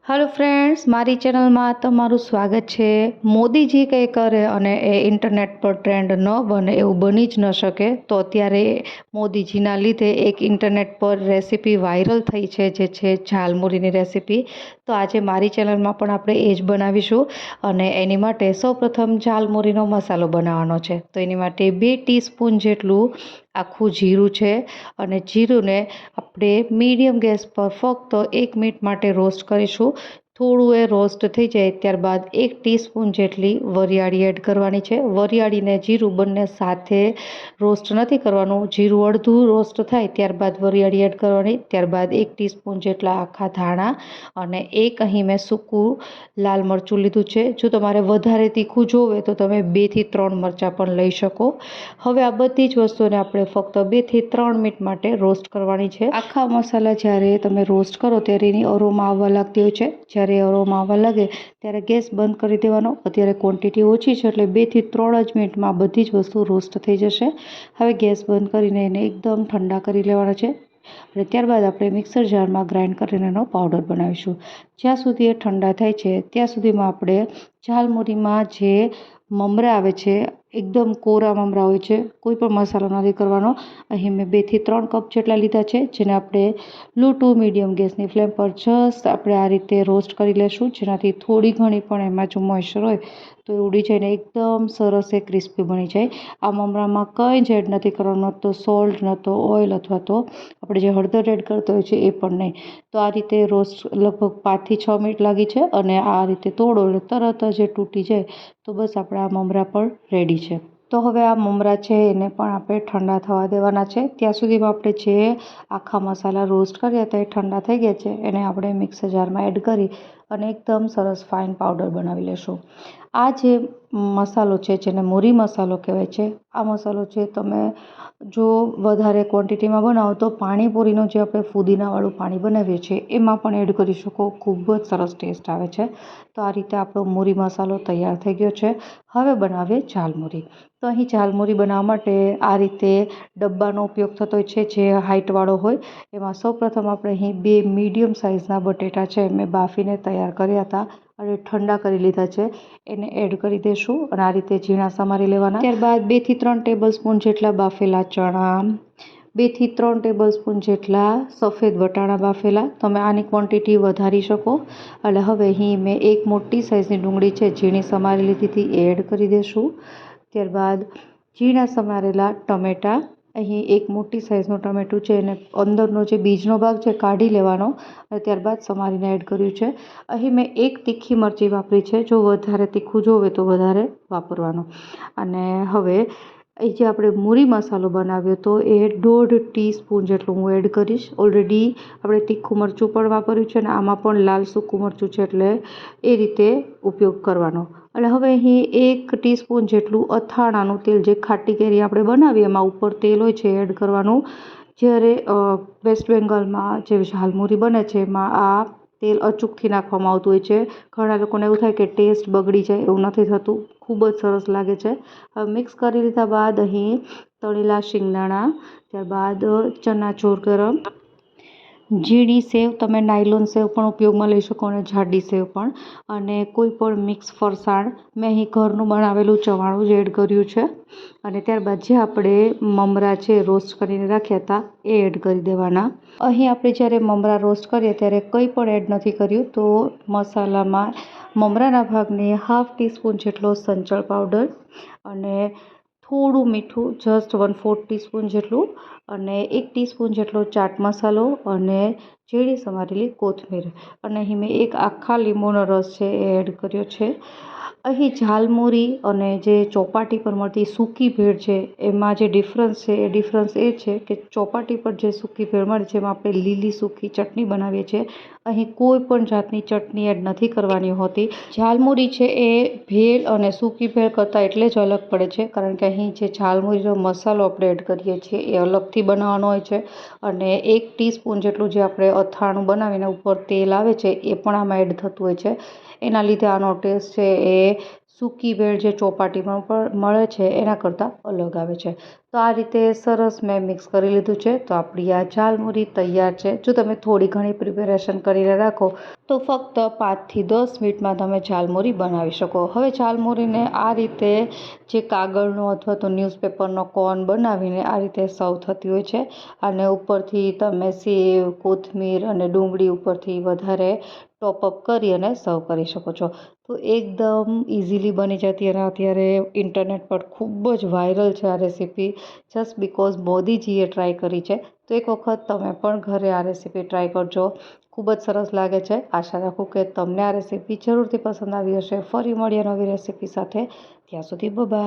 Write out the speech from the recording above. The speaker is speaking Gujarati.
हेलो फ्रेंड्स, मारी चेनल में तमारुं स्वागत है। मोदीजी कई करे अने ए इंटरनेट पर ट्रेंड न बने एवं बनी ज न शके, तो अत्यारे मोदीजीना लीधे एक इंटरनेट पर रेसिपी वायरल थई छे, जे छे झालमुरीनी रेसिपी। तो आज मारी चेनल में पण आपणे ए ज बनावीशुं अने एनी माटे सौप्रथम झालमुरीनो मसालो बनावવાનો छे। तो एनी माटे 2 टीस्पून जेटलुं आखुं जीरुं छे अने जीरुंने આપણે મીડિયમ ગેસ પર ફક્ત 1 મિનિટ માટે રોસ્ટ કરીશું। થોડું એ રોસ્ટ થઈ જાય ત્યારબાદ 1 ટીસ્પૂન જેટલી વરિયાળી એડ કરવાની છે। વરિયાળીને જીરું બંને સાથે રોસ્ટ નથી કરવાનું, જીરું અડધું રોસ્ટ થાય ત્યારબાદ વરિયાળી એડ કરવાની। ત્યારબાદ 1 ટીસ્પૂન જેટલા આખા ધાણા અને એક અહીં મેં સૂકું લાલ મરચું લીધું છે। જો તમારે વધારે તીખું જોવે તો તમે 2 થી 3 મરચાં પણ લઈ શકો। હવે આ બધી જ વસ્તુને આપણે ફક્ત 2 થી 3 મિનિટ માટે રોસ્ટ કરવાની છે। આખા મસાલા જ્યારે તમે રોસ્ટ કરો ત્યારે એની અરોમા આવવા લાગતી હોય છે। જ્યારે અરોમા આવવા લાગે ત્યારે ગેસ બંધ કરી દેવાનો। અત્યારે ક્વોન્ટિટી ઓછી છે એટલે 2 થી 3 જ મિનિટમાં બધી જ વસ્તુ રોસ્ટ થઈ જશે। હવે ગેસ બંધ કરીને એને એકદમ ઠંડા કરી લેવાના છે અને ત્યારબાદ આપણે મિક્સર જારમાં ગ્રાઇન્ડ કરીને એનો પાવડર બનાવીશું। જ્યાં સુધી એ ઠંડા થાય છે ત્યાં સુધીમાં આપણે ઝાલમુરીમાં જે મમરા આવે છે, એકદમ કોરા મમરા હોય છે, કોઈ પણ મસાલો નથી કરવાનો। અહીં મેં 2 થી 3 કપ જેટલા લીધા છે, જેને આપણે લો ટુ મીડિયમ ગેસની ફ્લેમ પર જસ્ટ આપણે આ રીતે રોસ્ટ કરી લેશું, જેનાથી થોડી ઘણી પણ એમાં જો મોઇશ્ચર હોય તો એ ઉડી જાય ને એકદમ સરસ એ ક્રિસ્પી બની જાય। આ મમરામાં કંઈ જ એડ નથી કરવાનું, ન તો સોલ્ટ, ન તો ઓઇલ, અથવા તો આપણે જે હળદર એડ કરતા હોય છે એ પણ નહીં। તો આ રીતે રોસ્ટ લગભગ 5 થી 6 મિનિટ લાગી છે અને આ રીતે તોડો એટલે તરત જ એ તૂટી જાય। તો બસ આપણા મમરા પણ રેડી છે। તો હવે આ મમરા છે એને પણ આપણે ઠંડા થવા દેવાના છે। ત્યાં સુધીમાં આપણે જે આખા મસાલા રોસ્ટ કર્યા હતા એ ઠંડા થઈ ગયા છે, એને આપણે મિક્સર જારમાં એડ કરી અને એકદમ સરસ ફાઇન પાવડર બનાવી લેશું। આ જે મસાલો છે જેને મુરી મસાલો કહેવાય છે, આ મસાલો છે તમે જો વધારે ક્વોન્ટિટીમાં બનાવો તો પાણીપુરીનું જે આપણે ફુદીનાવાળું પાણી બનાવીએ છીએ એમાં પણ એડ કરી શકો, ખૂબ જ સરસ ટેસ્ટ આવે છે। તો આ રીતે આપણો મુરી મસાલો તૈયાર થઈ ગયો છે। હવે બનાવીએ ઝાલમુરી। તો અહીં ઝાલમુરી બનાવવા માટે આ રીતે ડબ્બાનો ઉપયોગ થતો હોય છે જે હાઇટવાળો હોય। એમાં સૌપ્રથમ આપણે અહીં 2 મીડિયમ સાઇઝના બટેટા છે મેં બાફીને તૈયાર કર્યા હતા અને ઠંડા કરી લીધા છે, એને એડ કરી દઈશું અને આ રીતે ઝીણા સમારી લેવાના। ત્યારબાદ 2 થી 3 ટેબલ સ્પૂન જેટલા બાફેલા ચણા, 2 થી 3 ટેબલ સ્પૂન જેટલા સફેદ વટાણા બાફેલા, તમે આની ક્વોન્ટિટી વધારી શકો। એટલે હવે અહીં મેં એક મોટી સાઇઝની ડુંગળી છે ઝીણી સમારી લીધી હતી એ એડ કરી દઈશું। ત્યારબાદ ઝીણા સમારેલા ટમેટાં, અહીં એક મોટી સાઇઝનું ટમેટું છે એને અંદરનો જે બીજનો ભાગ છે કાઢી લેવાનો અને ત્યારબાદ સમારીને એડ કર્યું છે। અહીં મેં 1 તીખી મરચી વાપરી છે, જો વધારે તીખું જોવે તો વધારે વાપરવાનું। અને હવે એ જે આપણે મુરી મસાલો બનાવ્યો હતો એ 1.5 ટીસ્પૂન જેટલું હું એડ કરીશ। ઓલરેડી આપણે તીખું મરચું પણ વાપર્યું છે અને આમાં પણ લાલ સૂકું મરચું છે એટલે એ રીતે ઉપયોગ કરવાનો। એટલે હવે અહીં 1 ટીસ્પૂન જેટલું અથાણાનું તેલ, જે ખાટી કેરી આપણે બનાવીએ એમાં ઉપર તેલ હોય છે, એડ કરવાનું। જ્યારે વેસ્ટ બેંગાલમાં જે ઝાલમુરી બને છે એમાં આ તેલ અચૂકથી નાખવામાં આવતું હોય છે। ઘણા લોકોને એવું થાય કે ટેસ્ટ બગડી જાય, એવું નથી થતું, ખૂબ જ સરસ લાગે છે। હવે મિક્સ કરી લીધા બાદ અહીં તળેલા શિંગદાણા, ત્યારબાદ ચનાચોર ગરમ, ઝીણી સેવ, તમે નાયલોન સેવ પણ ઉપયોગમાં લઈ શકો અને જાડી સેવ પણ, અને કોઈ પણ મિક્સ ફરસાણ, મેં અહીં ઘરનું બનાવેલું ચવાણું જ એડ કર્યું છે। અને ત્યારબાદ જે આપણે મમરા છે રોસ્ટ કરીને રાખ્યા હતા એ એડ કરી દેવાના। અહીં આપણે જ્યારે મમરા રોસ્ટ કરીએ ત્યારે કંઈ પણ એડ નથી કર્યું, તો મસાલામાં મમરાના ભાગને 1/2 ટીસ્પૂન જેટલો સંચળ પાવડર અને થોડું મીઠું, જસ્ટ 1/4 ટીસ્પૂન જેટલું, અને 1 ટીસ્પૂન જેટલો ચાટ મસાલો અને ઝીણી સમારેલી કોથમીર, અને અહીં મેં 1 આખા લીંબુનો રસ છે એ એડ કર્યો છે। અહીં ઝાલમુરી અને જે ચોપાટી પર મળતી સૂકી ભેળ છે એમાં જે ડિફરન્સ છે એ ડિફરન્સ એ છે કે ચોપાટી પર જે સૂકી ભેળ મળે છે એમાં આપણે લીલી સૂકી ચટણી બનાવીએ છીએ, અહીં કોઈ પણ જાતની ચટણી એડ નથી કરવાની હોતી। ઝાલમુરી છે એ ભેળ અને સૂકી ભેળ કરતાં એટલે જ અલગ પડે છે કારણ કે અહીં જે ઝાલમુરીનો મસાલો આપણે એડ કરીએ છીએ એ અલગથી બનાવવાનો હોય છે, અને 1 ટીસ્પૂન જેટલું જે આપણે અથાણું બનાવીને ઉપર તેલ આવે છે એ પણ આમાં એડ થતું હોય છે। એના લીધે આનો ટેસ્ટ છે એ સૂકી ભેળ જે ચોપાટીમાં પણ મળે છે એના કરતાં અલગ આવે છે। તો આ રીતે સરસ મેં મિક્સ કરી લીધું છે. તો આપણી આ ઝાલમુરી તૈયાર છે. જો તમે થોડી ઘણી પ્રિપેરેશન કરીને રાખો તો ફક્ત 5થી 10 મિનિટમાં તમે ઝાલમુરી બનાવી શકો. હવે ઝાલમુરીને આ રીતે જે કાગળનો અથવા તો ન્યૂઝપેપરનો કોન બનાવીને આ રીતે સર્વ થતી હોય છે. અને ઉપરથી તમે સેવ, કોથમીર અને ડુંગળી ઉપરથી વધારે ટોપઅપ કરી અને સર્વ કરી શકો છો. તો એકદમ ઇઝીલી બની જતી અને અત્યારે ઇન્ટરનેટ પર ખૂબ જ વાયરલ છે આ રેસીપી, જસ્ટ બિકોઝ મોદીજીએ ટ્રાય કરી છે. તો એક વખત તમે પણ ઘરે આ રેસીપી ટ્રાય કરજો, ખૂબ જ સરસ લાગે છે. આશા રાખું કે તમને આ રેસીપી જરૂરથી પસંદ આવી હશે. ફરી મળીએ નવી રેસીપી સાથે. ત્યાં સુધી બાય.